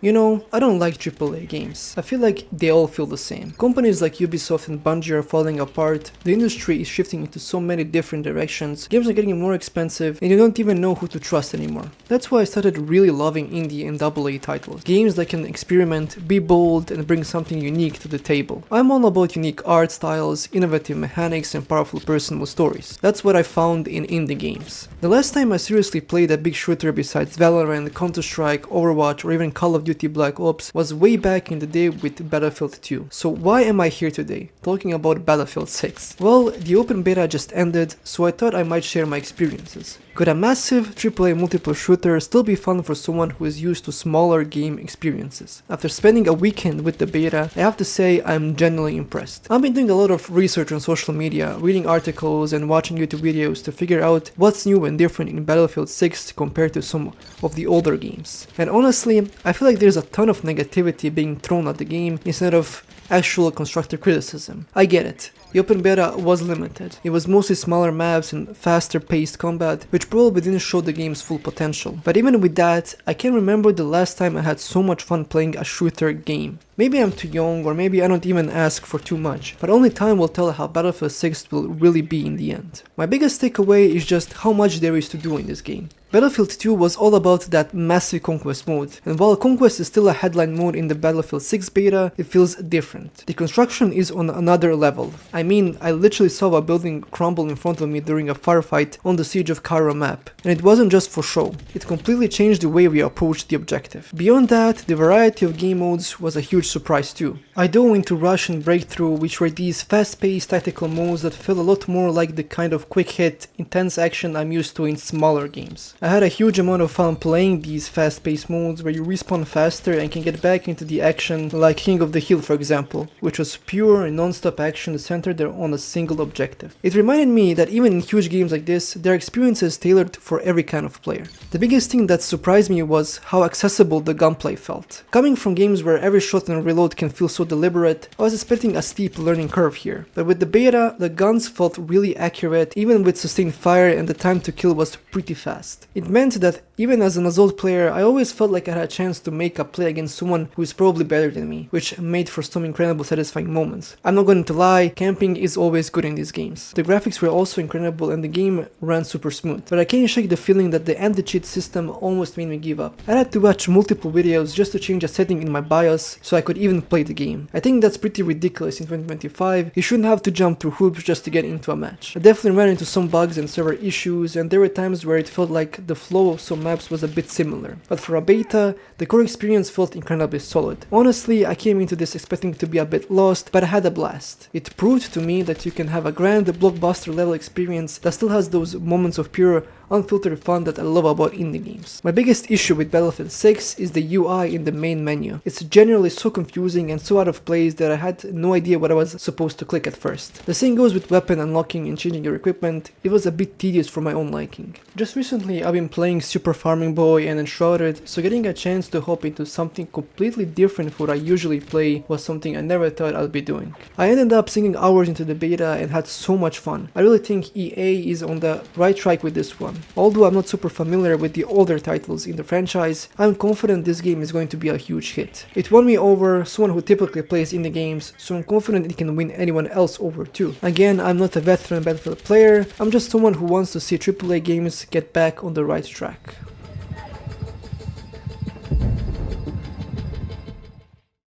You know, I don't like AAA games. I feel like they all feel the same. Companies like Ubisoft and Bungie are falling apart, the industry is shifting into so many different directions, games are getting more expensive, and you don't even know who to trust anymore. That's why I started really loving indie and AA titles. Games that can experiment, be bold, and bring something unique to the table. I'm all about unique art styles, innovative mechanics, and powerful personal stories. That's what I found in indie games. The last time I seriously played a big shooter besides Valorant, Counter-Strike, Overwatch, or even Call of Duty Black Ops was way back in the day with Battlefield 2. So why am I here today, talking about Battlefield 6? Well, the open beta just ended, so I thought I might share my experiences. Could a massive AAA multiplayer shooter still be fun for someone who is used to smaller game experiences? After spending a weekend with the beta, I have to say I'm genuinely impressed. I've been doing a lot of research on social media, reading articles and watching YouTube videos to figure out what's new and different in Battlefield 6 compared to some of the older games. And honestly, I feel like there's a ton of negativity being thrown at the game instead of actual constructive criticism. I get it. The open beta was limited. It was mostly smaller maps and faster paced combat, which probably didn't show the game's full potential. But even with that, I can't remember the last time I had so much fun playing a shooter game. Maybe I'm too young, or maybe I don't even ask for too much, but only time will tell how Battlefield 6 will really be in the end. My biggest takeaway is just how much there is to do in this game. Battlefield 2 was all about that massive conquest mode, and while conquest is still a headline mode in the Battlefield 6 beta, it feels different. The construction is on another level. I mean, I literally saw a building crumble in front of me during a firefight on the Siege of Cairo map, and it wasn't just for show. It completely changed the way we approached the objective. Beyond that, the variety of game modes was a huge surprise too. I dove into Rush and Breakthrough, which were these fast-paced tactical modes that felt a lot more like the kind of quick-hit, intense action I'm used to in smaller games. I had a huge amount of fun playing these fast-paced modes where you respawn faster and can get back into the action, like King of the Hill for example, which was pure and non-stop action centered on a single objective. It reminded me that even in huge games like this, there are experiences tailored for every kind of player. The biggest thing that surprised me was how accessible the gunplay felt. Coming from games where every shot and reload can feel so deliberate, I was expecting a steep learning curve here. But with the beta, the guns felt really accurate, even with sustained fire, and the time to kill was pretty fast. It meant that even as an adult player, I always felt like I had a chance to make a play against someone who is probably better than me, which made for some incredible satisfying moments. I'm not going to lie, camping is always good in these games. The graphics were also incredible and the game ran super smooth, but I can't shake the feeling that the anti-cheat system almost made me give up. I had to watch multiple videos just to change a setting in my BIOS so I could even play the game. I think that's pretty ridiculous in 2025, you shouldn't have to jump through hoops just to get into a match. I definitely ran into some bugs and server issues, and there were times where it felt like the flow of some maps was a bit similar, but for a beta, the core experience felt incredibly solid. Honestly, I came into this expecting to be a bit lost, but I had a blast. It proved to me that you can have a grand blockbuster level experience that still has those moments of pure unfiltered fun that I love about indie games. My biggest issue with Battlefield 6 is the UI in the main menu. It's generally so confusing and so out of place that I had no idea what I was supposed to click at first. The same goes with weapon unlocking and changing your equipment. It was a bit tedious for my own liking. Just recently I've been playing Super Farming Boy and Enshrouded, so getting a chance to hop into something completely different from what I usually play was something I never thought I'd be doing. I ended up sinking hours into the beta and had so much fun. I really think EA is on the right track with this one. Although I'm not super familiar with the older titles in the franchise, I'm confident this game is going to be a huge hit. It won me over, someone who typically plays indie games, so I'm confident it can win anyone else over too. Again, I'm not a veteran Battlefield player, I'm just someone who wants to see AAA games get back on the right track.